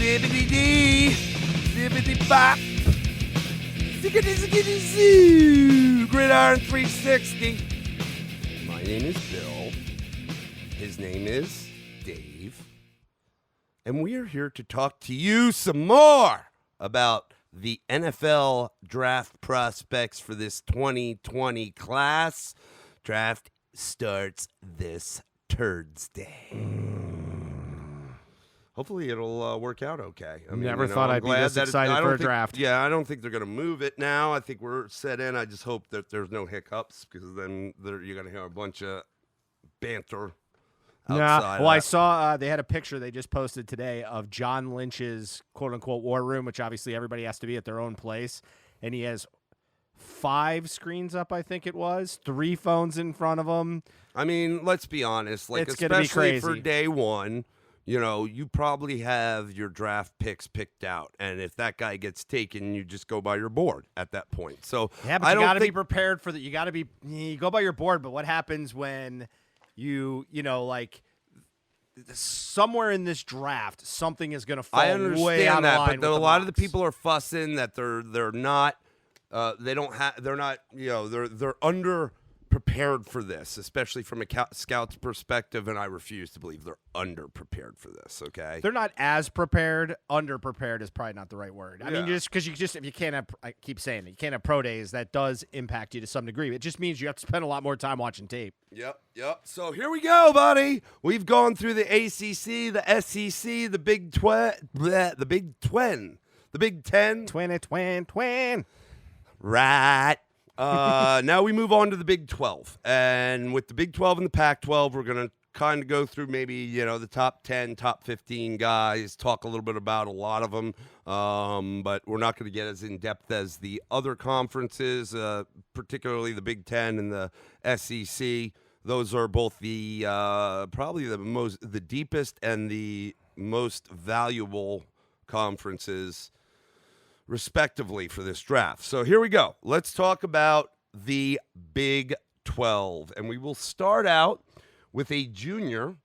Zippity-dee, zippity-bop, ziggity-ziggity-zoo, Gridiron 360. My name is Bill. His name is Dave. And we are here to talk to you some more about the NFL draft prospects for this 2020 class. Draft starts this Thursday. Hopefully it'll work out okay. I mean, Never thought I'd be this excited for a draft. Yeah, I don't think they're going to move it now. I think we're set in. I just hope that there's no hiccups because then you're going to hear a bunch of banter outside. Well, I saw they had a picture they just posted today of John Lynch's quote-unquote war room, which obviously everybody has to be at their own place, and he has 5 screens up, I think it was, 3 phones in front of him. I mean, let's be honest. Like, it's gonna be especially crazy. for day one, you know, you probably have your draft picks picked out, and if that guy gets taken, you just go by your board at that point. So Yeah, but you got to be prepared for that. You got to be you go by your board, but what happens when you know, like somewhere in this draft, something is going to fall I understand way out that, of line but with a lot of the mocks. people are fussing that they're not they're under prepared for this, especially from a scout's perspective, and I refuse to believe they're under prepared for this. Okay, They're not as prepared. Under prepared is probably not the right word. I mean, just because if you can't have, I keep saying it, you can't have pro days, that does impact you to some degree. It just means you have to spend a lot more time watching tape. Yep. So here we go, buddy. We've gone through the ACC, the SEC, the Big 12, the Big 10, the Big 10. Twin. Right. Now we move on to the Big 12. And with the Big 12 and the Pac-12, we're going to kind of go through maybe, you know, the top 10, top 15 guys, talk a little bit about a lot of them. But we're not going to get as in-depth as the other conferences, particularly the Big 10 and the SEC. Those are both the probably the deepest and the most valuable conferences respectively for this draft. So here we go. Let's talk about the Big 12. And we will start out with a junior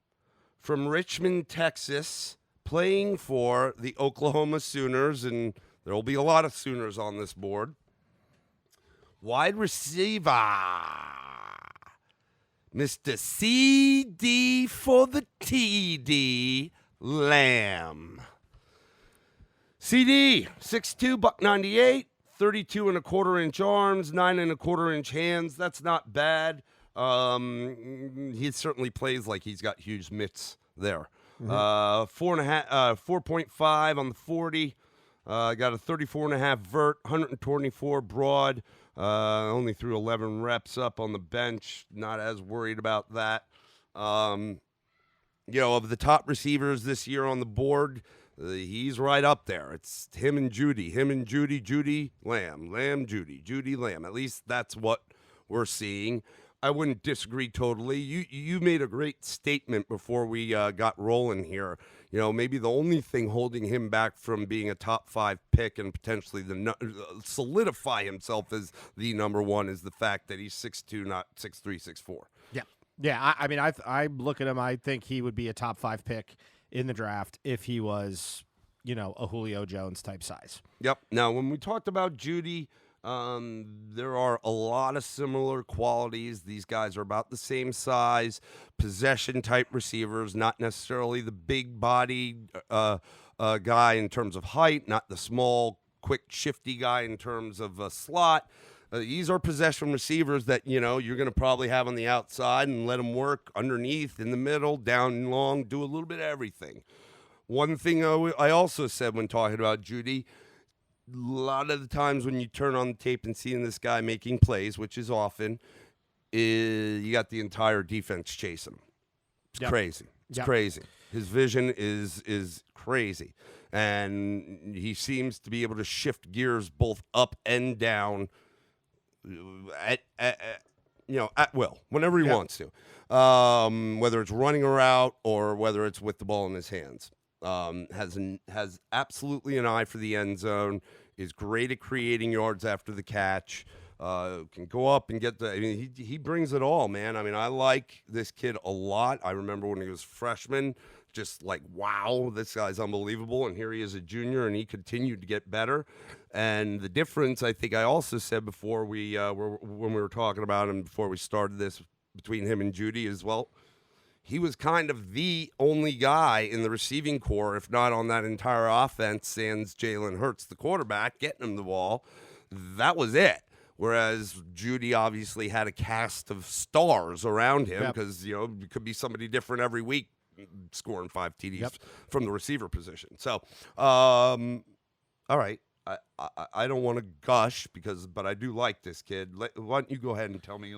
from Richmond, Texas, playing for the Oklahoma Sooners. And there will be a lot of Sooners on this board. Wide receiver, Mr. CD for the TD, Lamb. CD, 6'2", $198, 32 1/4-inch arms, 9 1/4-inch hands. That's not bad. He certainly plays like he's got huge mitts there. 4.5 on the 40. Got a 34.5 vert, 124 broad. Only threw 11 reps up on the bench. Not as worried about that. You know, of the top receivers this year on the board, he's right up there. It's him and Judy, Lamb, Judy, Lamb. At least that's what we're seeing. I wouldn't disagree totally. You made a great statement before we got rolling here. You know, maybe the only thing holding him back from being a top 5 pick and potentially solidify himself as the number 1 is the fact that he's 6'2", not 6'3", 6'4". Yeah. I mean, I look at him. I think he would be a top 5 pick in the draft if he was, you know, a Julio Jones type size. Yep. Now, when we talked about Judy, there are a lot of similar qualities. These guys are about the same size, possession type receivers, not necessarily the big body guy in terms of height, not the small, quick, shifty guy in terms of a slot. These are possession receivers that, you know, you're going to probably have on the outside and let them work underneath, in the middle, down and long, do a little bit of everything. One thing I also said when talking about Judy, a lot of the times when you turn on the tape and seeing this guy making plays, which is often, you got the entire defense chase him. It's crazy. It's crazy. His vision is crazy. And he seems to be able to shift gears both up and down at will, whenever he wants to, whether it's running a route or whether it's with the ball in his hands. Has absolutely an eye for the end zone, is great at creating yards after the catch. can go up and get the. I mean, he brings it all, man. I mean, I like this kid a lot. I remember when he was freshman, just like, wow, this guy's unbelievable. And here he is a junior, and he continued to get better. And the difference, I think I also said before when we were talking about him before we started this, between him and Judy as well, he was kind of the only guy in the receiving core, if not on that entire offense, sans Jalen Hurts, the quarterback, getting him the ball. That was it. Whereas Judy obviously had a cast of stars around him because, it could be somebody different every week scoring 5 TDs from the receiver position. So, all right. I don't want to gush but I do like this kid. Why don't you go ahead and tell me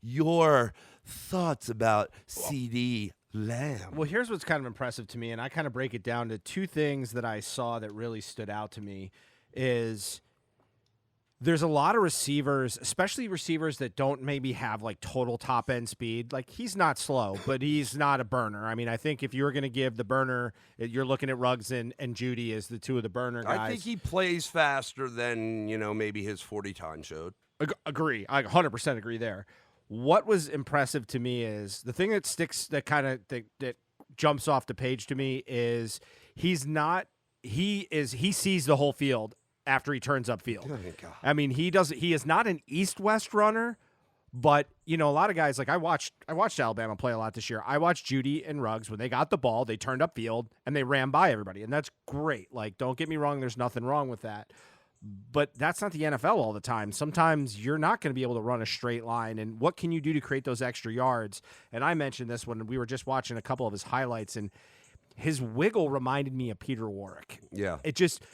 your thoughts about CD Lamb? Well, here's what's kind of impressive to me, and I kind of break it down to two things that I saw that really stood out to me is there's a lot of receivers, especially receivers that don't maybe have like total top end speed. Like he's not slow, but he's not a burner. I mean, I think if you were going to give the burner, you're looking at Ruggs and Judy as the two of the burner guys. I think he plays faster than, maybe his 40 time showed. Agree. I 100% agree there. What was impressive to me is the thing that sticks, that kind of that jumps off the page to me is he sees the whole field after he turns upfield. Oh, I mean, he is not an east-west runner, but a lot of guys, like I watched Alabama play a lot this year. I watched Judy and Ruggs when they got the ball, they turned upfield and they ran by everybody, and that's great. Like, don't get me wrong, there's nothing wrong with that. But that's not the NFL all the time. Sometimes you're not going to be able to run a straight line, and what can you do to create those extra yards? And I mentioned this when we were just watching a couple of his highlights, and his wiggle reminded me of Peter Warrick. Yeah.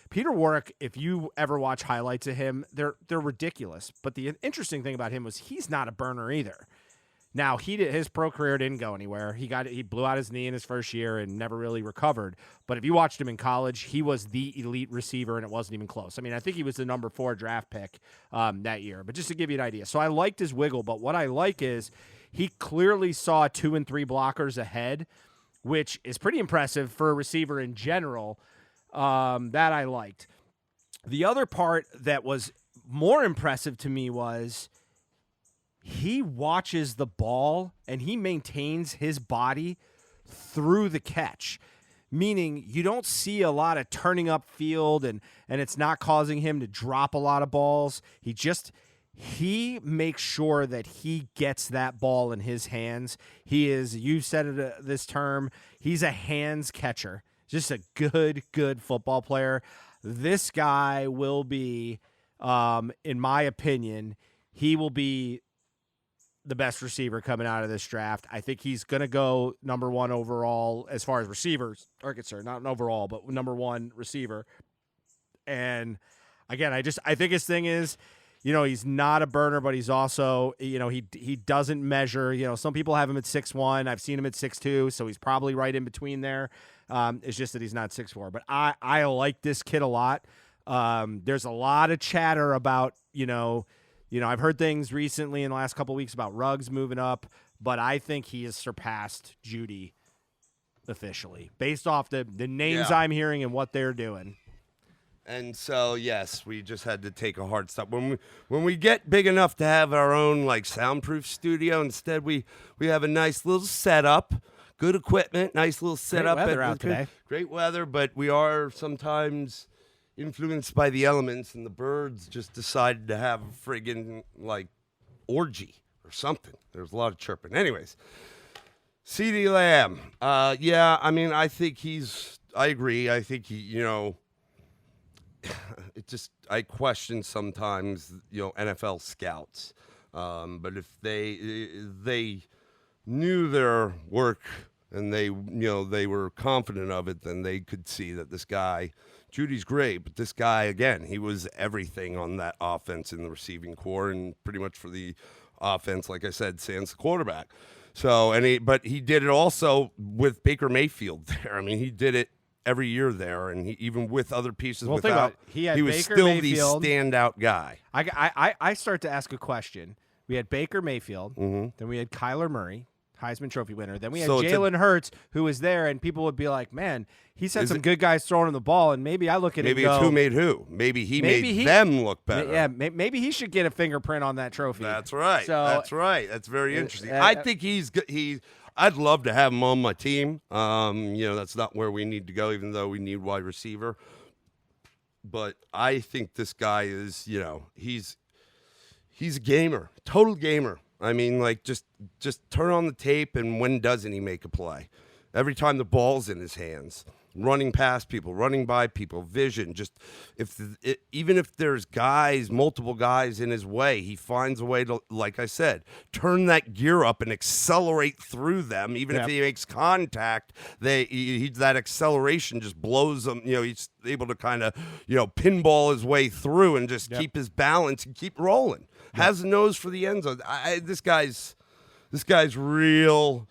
Peter Warrick, if you ever watch highlights of him, they're ridiculous. But the interesting thing about him was he's not a burner either. Now, his pro career didn't go anywhere. He blew out his knee in his first year and never really recovered. But if you watched him in college, he was the elite receiver, and it wasn't even close. I mean, I think he was the number 4 draft pick that year. But just to give you an idea. So I liked his wiggle, but what I like is he clearly saw 2 and 3 blockers ahead, which is pretty impressive for a receiver in general, that I liked. The other part that was more impressive to me was he watches the ball and he maintains his body through the catch, meaning you don't see a lot of turning up field and it's not causing him to drop a lot of balls. He makes sure that he gets that ball in his hands. You said it this term, he's a hands catcher. Just a good football player. This guy will be, in my opinion, he will be the best receiver coming out of this draft. I think he's going to go number 1 overall as far as receivers are concerned. Not an overall, but number 1 receiver. And again, I think his thing is, he's not a burner, but he's also, he doesn't measure. Some people have him at 6'1". I've seen him at 6'2", so he's probably right in between there. It's just that he's not 6'4". But I like this kid a lot. There's a lot of chatter about, I've heard things recently in the last couple of weeks about Ruggs moving up, but I think he has surpassed Judy officially based off the names I'm hearing and what they're doing. And so, yes, we just had to take a hard stop. When we get big enough to have our own soundproof studio, instead we have a nice little setup, good equipment, nice little setup. Great weather out today. Great weather, but we are sometimes influenced by the elements, and the birds just decided to have a friggin' orgy or something. There's a lot of chirping. Anyways, CD Lamb. Yeah, I mean, I agree. I think he, I question sometimes, NFL scouts. But if they knew their work and they were confident of it, then they could see that this guy, Judy's great, but this guy, again, he was everything on that offense in the receiving core and pretty much for the offense, like I said, sans the quarterback. So, but he did it also with Baker Mayfield there. I mean, he did it every year there, and even with other pieces, he was Baker still Mayfield, the standout guy. I start to ask a question. We had Baker Mayfield, Mm-hmm. then we had Kyler Murray. Heisman Trophy winner. Then we had So it's Jalen Hurts, who was there, and people would be like, man, he's had Is some it- good guys throwing him the ball, and maybe I look at Maybe it and it's go, who made who. Maybe he Maybe made he- them look better. yeah, maybe he should get a fingerprint on that trophy. That's right. So, That's right. That's very interesting. uh, I think he's good. I'd love to have him on my team. That's not where we need to go, even though we need wide receiver. But I think this guy is, he's a gamer, total gamer. I mean, like just turn on the tape, and when doesn't he make a play? Every time the ball's in his hands, running past people, running by people, vision. Just even if there's multiple guys in his way, he finds a way to, like I said, turn that gear up and accelerate through them. Even if he makes contact, that acceleration just blows them. He's able to kind of pinball his way through and just keep his balance and keep rolling. Has a nose for the end zone. This guy's real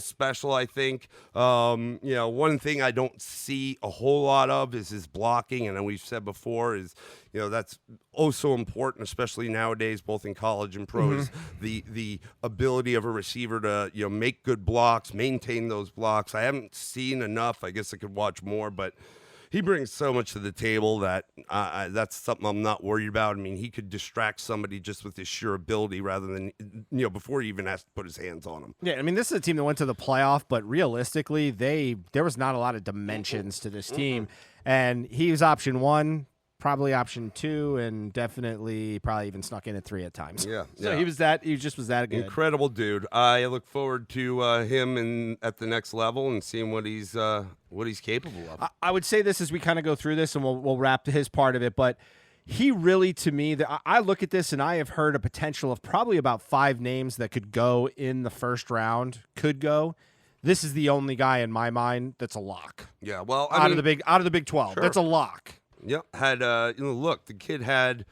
special, I think. One thing I don't see a whole lot of is his blocking, and we've said before is, that's so important, especially nowadays, both in college and pros. The ability of a receiver to make good blocks, maintain those blocks. I haven't seen enough. I guess I could watch more, but he brings so much to the table that that's something I'm not worried about. I mean, he could distract somebody just with his sheer ability rather than, before he even has to put his hands on them. Yeah, I mean, this is a team that went to the playoff, but realistically, there was not a lot of dimensions to this team. And he was option 1, probably option 2, and definitely probably even snuck in at 3 at times. Yeah. So he just was that good. Incredible dude. I look forward to him at the next level and seeing what he's capable of. I would say this as we kind of go through this, and we'll wrap his part of it, but he really, to me, I look at this and I have heard a potential of probably about 5 names that could go in the first round. This is the only guy in my mind that's a lock. Yeah, well, out of the Big 12, sure. That's a lock. Yep. Had look, the kid had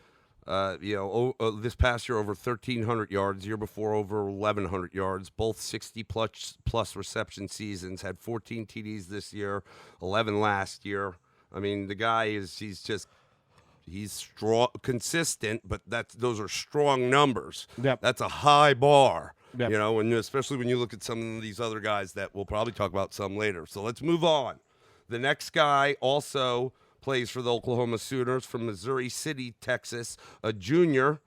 this past year over 1,300 yards. Year before over 1,100 yards. Both 60 plus reception seasons. Had 14 TDs this year, 11 last year. I mean, the guy he's strong, consistent, but those are strong numbers. Yep. That's a high bar. Yep. And especially when you look at some of these other guys that we'll probably talk about some later. So let's move on. The next guy also plays for the Oklahoma Sooners from Missouri City, Texas. A junior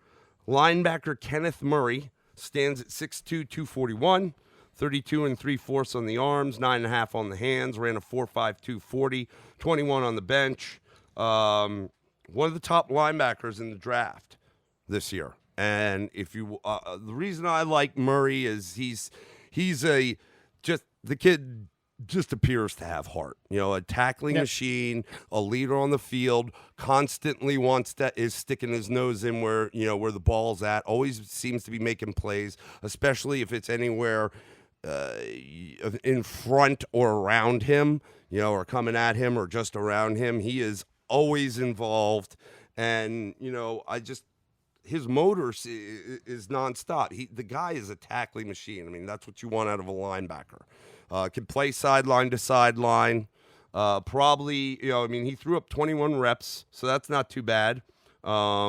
linebacker, Kenneth Murray, stands at 6'2", 241, 32 3/4 on the arms, 9.5 on the hands, ran a 4.52 40, 21 on the bench. One of the top linebackers in the draft this year. And the reason I like Murray is the kid just appears to have heart. A tackling machine, a leader on the field, constantly is sticking his nose in where the ball's at, always seems to be making plays, especially if it's anywhere in front or around him, or coming at him or just around him. He is always involved, and his motor is nonstop. The guy is a tackling machine. I mean, that's what you want out of a linebacker. Can play sideline to sideline. Probably, he threw up 21 reps, so that's not too bad. I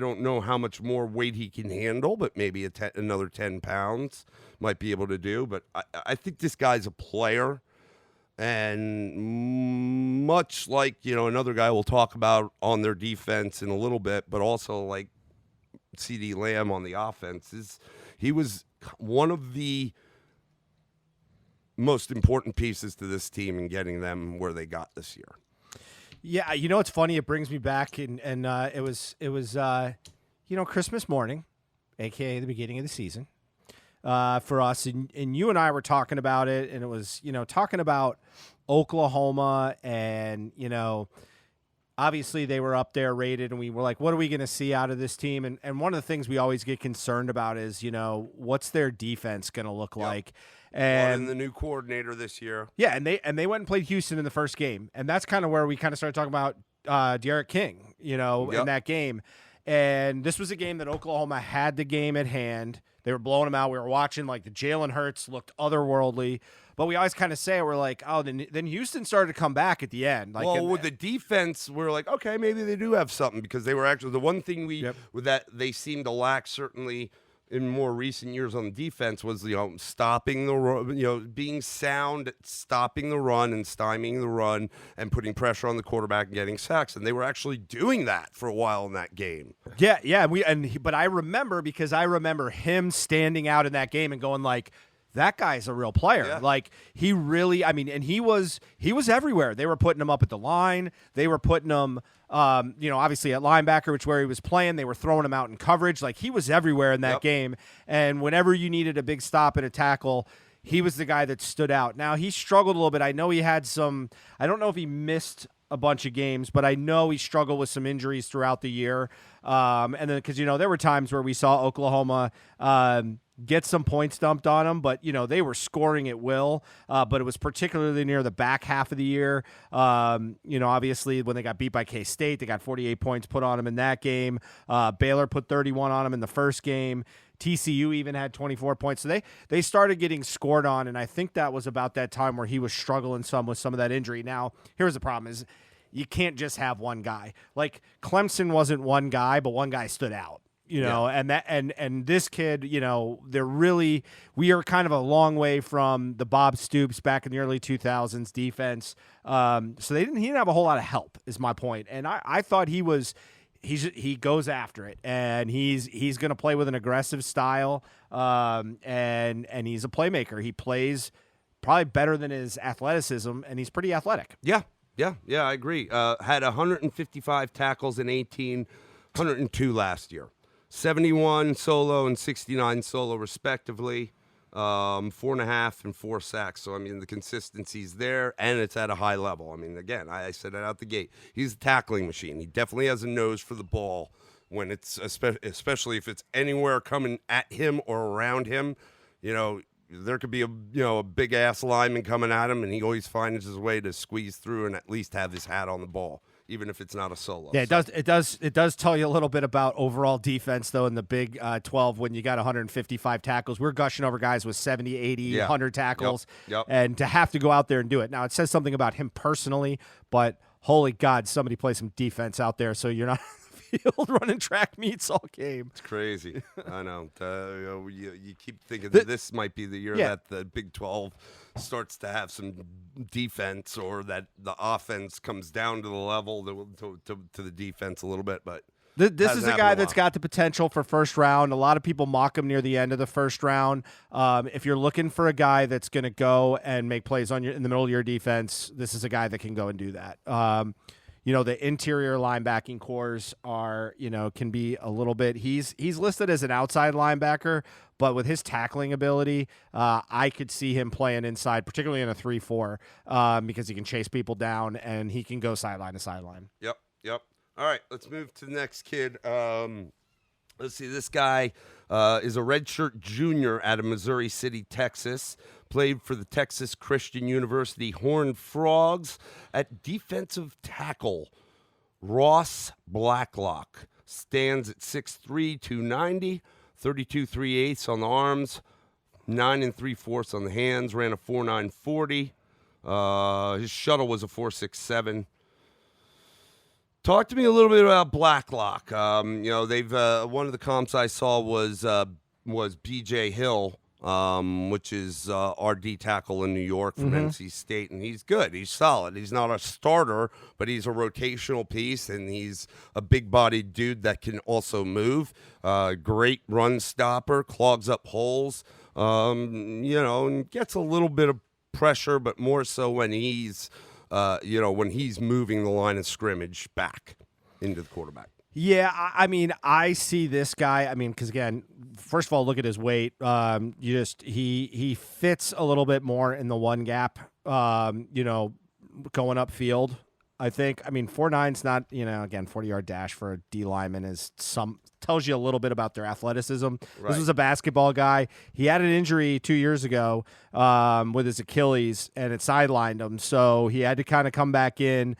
don't know how much more weight he can handle, but maybe another 10 pounds might be able to do. But I think this guy's a player. And much like, another guy we'll talk about on their defense in a little bit, but also like CD Lamb on the offense, he was one of the most important pieces to this team in getting them where they got this year. Yeah, it's funny. It brings me back, and it was Christmas morning, aka the beginning of the season, for us, and you and I were talking about it, and it was talking about Oklahoma, and obviously they were up there rated, and we were like, what are we going to see out of this team? And one of the things we always get concerned about is what's their defense going to look like. And the new coordinator this year. Yeah, and they went and played Houston in the first game. And that's kind of where we kind of started talking about Derek King, in that game. And this was a game that Oklahoma had the game at hand. They were blowing them out. We were watching, like, the Jalen Hurts looked otherworldly. But we always kind of say, we're like, oh, then Houston started to come back at the end. With the defense, we're like, okay, maybe they do have something, because they were actually the one thing that they seemed to lack, certainly in more recent years on defense was, stopping the run, being sound at stopping the run and stymieing the run and putting pressure on the quarterback and getting sacks. And they were actually doing that for a while in that game. Yeah. But I remember, because I remember him standing out in that game and going like, that guy's a real player. Yeah. Like, he really, and he was everywhere. They were putting him up at the line. They were putting him, obviously at linebacker, which where he was playing. They were throwing him out in coverage. Like, he was everywhere in that game. And whenever you needed a big stop and a tackle, he was the guy that stood out. Now, he struggled a little bit. I know he had I don't know if he missed a bunch of games, but I know he struggled with some injuries throughout the year. And then, because, there were times where we saw Oklahoma get some points dumped on them, but, they were scoring at will. But it was particularly near the back half of the year. Obviously, when they got beat by K-State, they got 48 points put on them in that game. Baylor put 31 on them in the first game. TCU even had 24 points. So they started getting scored on, and I think that was about that time where he was struggling some with some of that injury. Now, here's the problem is you can't just have one guy. Like, Clemson wasn't one guy, but one guy stood out. And this kid, we are kind of a long way from the Bob Stoops back in the early 2000s defense. So he didn't have a whole lot of help, is my point. And I thought he goes after it, and he's going to play with an aggressive style, and he's a playmaker. He plays probably better than his athleticism, and he's pretty athletic. Yeah, I agree. Had 155 tackles in 18, 102 last year. 71 solo and 69 solo, respectively. 4.5 and 4 sacks. So, the consistency's there, and it's at a high level. Again, I said it out the gate. He's a tackling machine. He definitely has a nose for the ball when it's, especially if it's anywhere coming at him or around him. There could be a big-ass lineman coming at him, and he always finds his way to squeeze through and at least have his hat on the ball, even if it's not a solo. Yeah, it does tell you a little bit about overall defense, though, in the Big 12 when you got 155 tackles. We're gushing over guys with 70, 80, 100 tackles, and to have to go out there and do it. Now, it says something about him personally, but holy God, somebody play some defense out there so you're not field running track meets all game. It's crazy. I know. You keep thinking that this might be the year that the Big 12 starts to have some defense, or that the offense comes down to the level to the defense a little bit. But this is a guy that's got the potential for first round. A lot of people mock him near the end of the first round. If you're looking for a guy that's going to go and make plays in the middle of your defense, this is a guy that can go and do that. The interior linebacking cores can be a little bit. He's listed as an outside linebacker, but with his tackling ability, I could see him playing inside, particularly in a 3-4, because he can chase people down and he can go sideline to sideline. Yep. All right, let's move to the next kid. Let's see. This guy is a redshirt junior out of Missouri City, Texas. Played for the Texas Christian University Horned Frogs at defensive tackle. Ross Blacklock stands at 6'3", 290, 32 3/8 on the arms, 9 3/4 on the hands. Ran a 4.9 40. His shuttle was a 4.67. Talk to me a little bit about Blacklock. They've one of the comps I saw was B.J. Hill, which is our D tackle in New York from NC State, and he's good. He's solid. He's not a starter, but he's a rotational piece, and he's a big-bodied dude that can also move. Great run stopper, clogs up holes, and gets a little bit of pressure, but more so when he's moving the line of scrimmage back into the quarterback. Yeah, I see this guy. Because again, first of all, look at his weight. He fits a little bit more in the one gap. Going upfield. I think. 4.9's not. Again, 40-yard dash for a D lineman tells you a little bit about their athleticism. Right. This was a basketball guy. He had an injury 2 years ago with his Achilles, and it sidelined him. So he had to kind of come back in.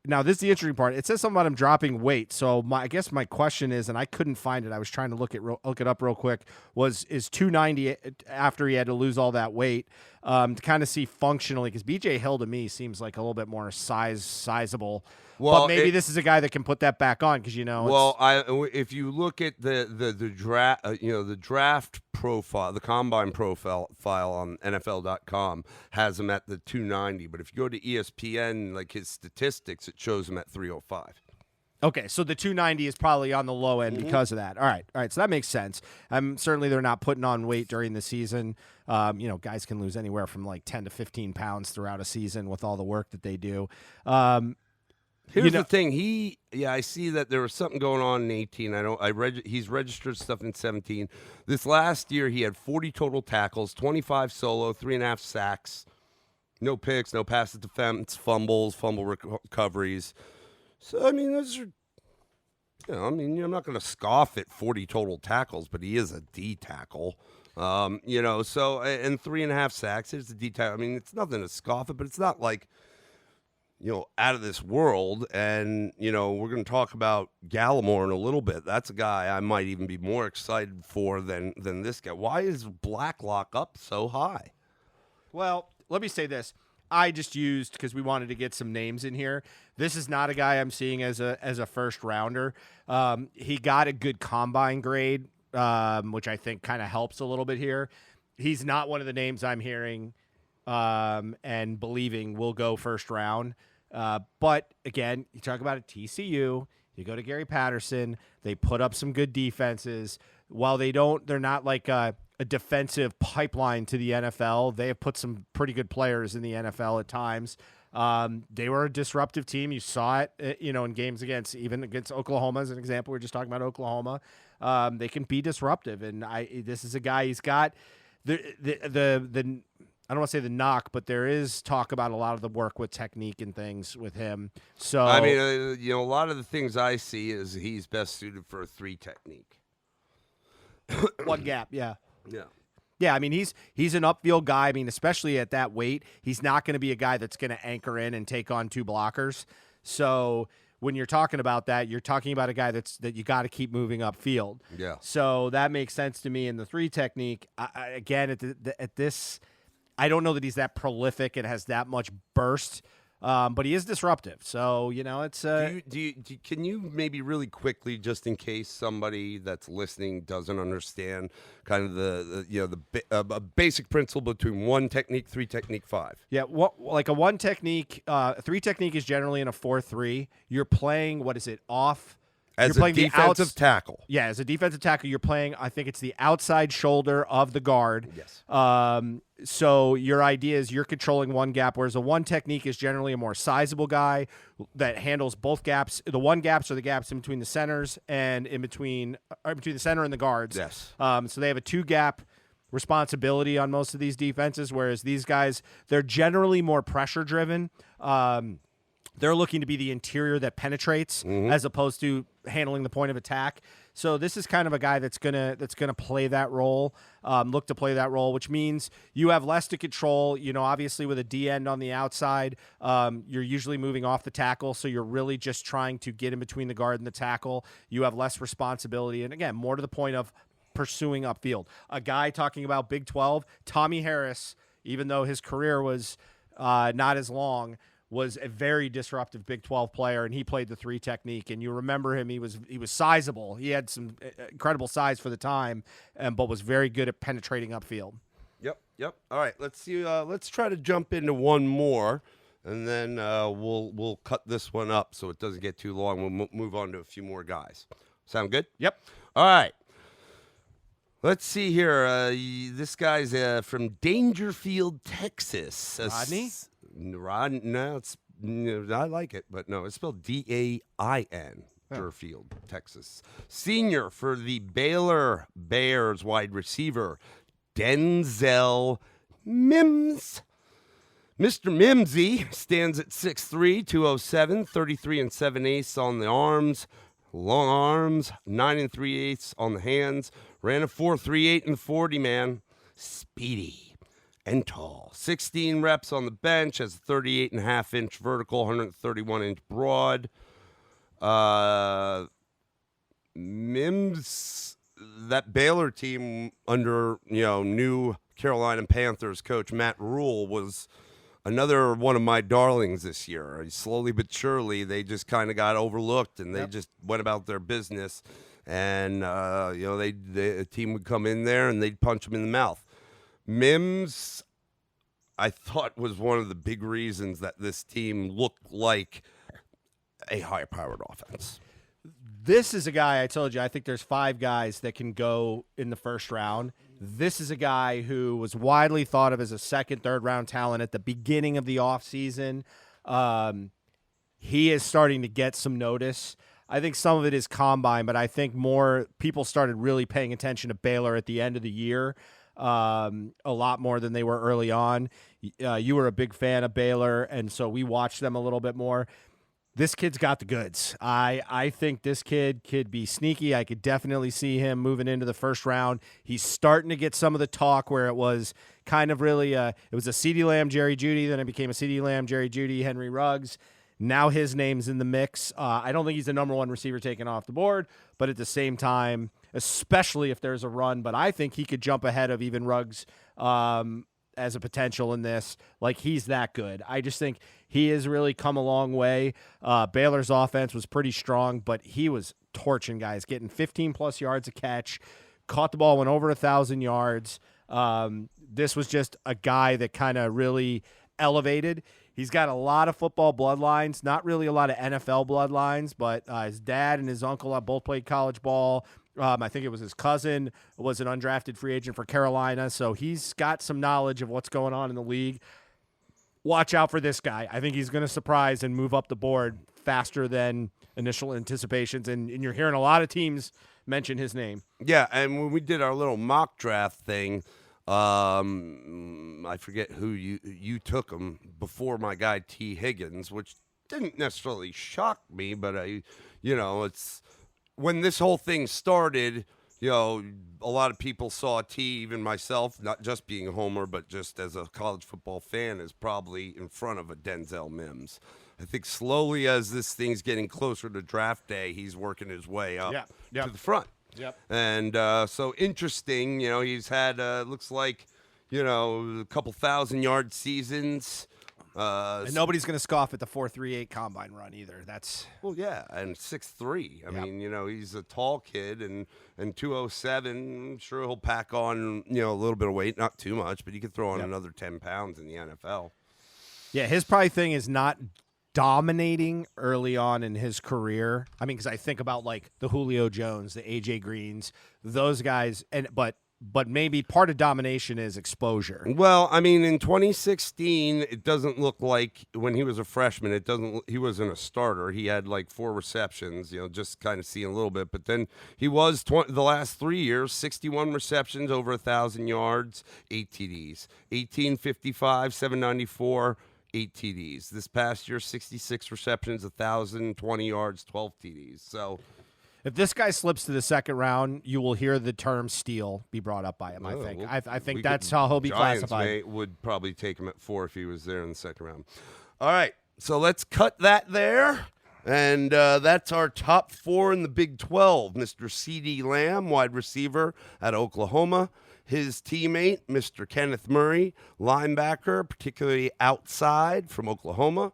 Now, this is the interesting part. It says something about him dropping weight. So I guess my question is, and I couldn't find it. I was trying to look it up real quick. Is 290 after he had to lose all that weight to kind of see functionally? Because BJ Hill to me seems like a little bit more sizable. Well, but maybe this is a guy that can put that back on because if you look at the draft, the draft profile, the combine profile on NFL.com has him at the 290. But if you go to ESPN, like his statistics, it shows him at 305. Okay, so the 290 is probably on the low end because of that. All right, so that makes sense. Certainly they're not putting on weight during the season. Guys can lose anywhere from like 10 to 15 pounds throughout a season with all the work that they do. Here's the thing. I see that there was something going on in 18. He's registered stuff in 17. This last year, he had 40 total tackles, 25 solo, 3.5 sacks, no picks, no pass defense, fumble recoveries. So, I mean, those are, I'm not going to scoff at 40 total tackles, but he is a D tackle. So, and 3.5 sacks, it's a D tackle. I mean, it's nothing to scoff at, but it's not like, out of this world. And, we're going to talk about Gallimore in a little bit. That's a guy I might even be more excited for than this guy. Why is Blacklock up so high? Well, let me say this. I just used, because we wanted to get some names in here, this is not a guy I'm seeing as a first rounder. He got a good combine grade, which I think kind of helps a little bit here. He's not one of the names I'm hearing and believing will go first round. But again, you talk about a TCU, you go to Gary Patterson, they put up some good defenses. While they're not like a defensive pipeline to the NFL. They have put some pretty good players in the NFL at times. They were a disruptive team. You saw it, in games against Oklahoma as an example. We're just talking about Oklahoma. They can be disruptive, and this is a guy. He's got the I don't want to say the knock, but there is talk about a lot of the work with technique and things with him. So I mean, a lot of the things I see is he's best suited for a 3 technique. One gap, yeah. Yeah. Yeah, I mean, he's an upfield guy. I mean, especially at that weight, he's not going to be a guy that's going to anchor in and take on 2 blockers. So when you're talking about that, you're talking about a guy that you got to keep moving upfield. Yeah. So that makes sense to me in the 3 technique. Again, at this, I don't know that he's that prolific and has that much burst. But he is disruptive, so it's. Can you maybe really quickly, just in case somebody that's listening doesn't understand, kind of the basic principle between 1 technique, 3 technique, 5? Yeah, like a 1 technique, 3 technique is generally in a 4-3. You're playing off. As you're playing a defensive tackle. Yeah, as a defensive tackle, you're playing, I think it's the outside shoulder of the guard. Yes. So your idea is you're controlling 1 gap, whereas a 1 technique is generally a more sizable guy that handles both gaps. The 1 gaps are the gaps in between the centers and between the center and the guards. Yes. So they have a 2 gap responsibility on most of these defenses, whereas these guys, they're generally more pressure driven. They're looking to be the interior that penetrates as opposed to handling the point of attack. So this is kind of a guy that's gonna play that role, look to play that role, which means you have less to control. Obviously with a D end on the outside, you're usually moving off the tackle, so you're really just trying to get in between the guard and the tackle. You have less responsibility, and again, more to the point of pursuing upfield. A guy talking about Big 12, Tommy Harris, even though his career was not as long, was a very disruptive Big 12 player, and he played the 3 technique. And you remember him; he was sizable. He had some incredible size for the time, but was very good at penetrating upfield. Yep. All right, let's see. Let's try to jump into one more, and then we'll cut this one up so it doesn't get too long. We'll move on to a few more guys. Sound good? Yep. All right. Let's see here. This guy's from Dangerfield, Texas. Rodney? No, I like it, but no, it's spelled D-A-I-N. Deerfield, Texas. Senior for the Baylor Bears wide receiver, Denzel Mims. Mr. Mimsy stands at 6'3", 207, 33 7/8 on the arms, long arms, 9 3/8 on the hands. Ran a 4.38 in the 40, man. Speedy. and tall. 16 reps on the bench, has a 38.5-inch vertical, 131-inch broad. Mims, that Baylor team under, new Carolina Panthers coach Matt Rule was another one of my darlings this year. Slowly but surely, they just kind of got overlooked, and they just went about their business. And, the team would come in there, and they'd punch them in the mouth. Mims, I thought, was one of the big reasons that this team looked like a high-powered offense. This is a guy, I told you, I think there's 5 guys that can go in the first round. This is a guy who was widely thought of as a second, third-round talent at the beginning of the offseason. He is starting to get some notice. I think some of it is combine, but I think more people started really paying attention to Baylor at the end of the year, a lot more than they were early on. You were a big fan of Baylor, and so we watched them a little bit more. This kid's got the goods. I think this kid could be sneaky. I could definitely see him moving into the first round. He's starting to get some of the talk where it was kind of really it was a CeeDee Lamb, Jerry Jeudy, then it became a CeeDee Lamb, Jerry Jeudy, Henry Ruggs. Now his name's in the mix. I don't think he's the number one receiver taken off the board, but at the same time, especially if there's a run, but I think he could jump ahead of even Ruggs as a potential in this. Like, he's that good. I just think he has really come a long way. Baylor's offense was pretty strong, but he was torching guys, getting 15-plus yards a catch, caught the ball, went over 1,000 yards. This was just a guy that kind of really elevated. He's got a lot of football bloodlines, not really a lot of NFL bloodlines, but his dad and his uncle both played college ball. I think it was his cousin was an undrafted free agent for Carolina, so he's got some knowledge of what's going on in the league. Watch out for this guy. I think he's going to surprise and move up the board faster than initial anticipations, and you're hearing a lot of teams mention his name. Yeah, and when we did our little mock draft thing, I forget who you took him before my guy T. Higgins, which didn't necessarily shock me, but it's when this whole thing started, a lot of people saw T, even myself, not just being a homer, but just as a college football fan, is probably in front of a Denzel Mims. I think slowly as this thing's getting closer to draft day, he's working his way up to the front. Yep. And so interesting, he's had, looks like, a couple 1,000-yard seasons. And nobody's going to scoff at the 4.38 combine run either. That's yeah, and 6'3". I mean, he's a tall kid, and 207. I'm sure he'll pack on, a little bit of weight, not too much, but he could throw on another 10 pounds in the NFL. Yeah, his probably thing is not dominating early on in his career. I mean, because I think about like the Julio Jones, the AJ Greens, those guys, but maybe part of domination is exposure. Well, I mean, in 2016, it doesn't look like when he was a freshman, he wasn't a starter. He had like 4 receptions, just kind of seeing a little bit. But then he was the last 3 years, 61 receptions, over 1,000 yards, 8 TDs, 1855, 794. 8 TDs. This past year, 66 receptions, 1,020 yards, 12 TDs. So, if this guy slips to the second round, you will hear the term "steal" be brought up by him. I think. I think that's how he'll be classified. Would probably take him at 4 if he was there in the second round. All right, so let's cut that there, and that's our top 4 in the Big 12. Mr. CeeDee Lamb, wide receiver at Oklahoma. His teammate, Mr. Kenneth Murray, linebacker, particularly outside from Oklahoma.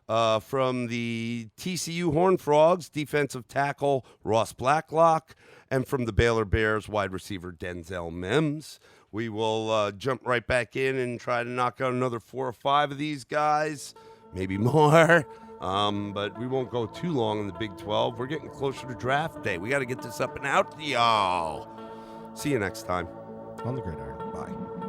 From the TCU Horned Frogs, defensive tackle Ross Blacklock. And from the Baylor Bears, wide receiver Denzel Mims. We will jump right back in and try to knock out another 4 or 5 of these guys, maybe more. But we won't go too long in the Big 12. We're getting closer to draft day. We got to get this up and out to y'all. See you next time. On the gridiron. Bye.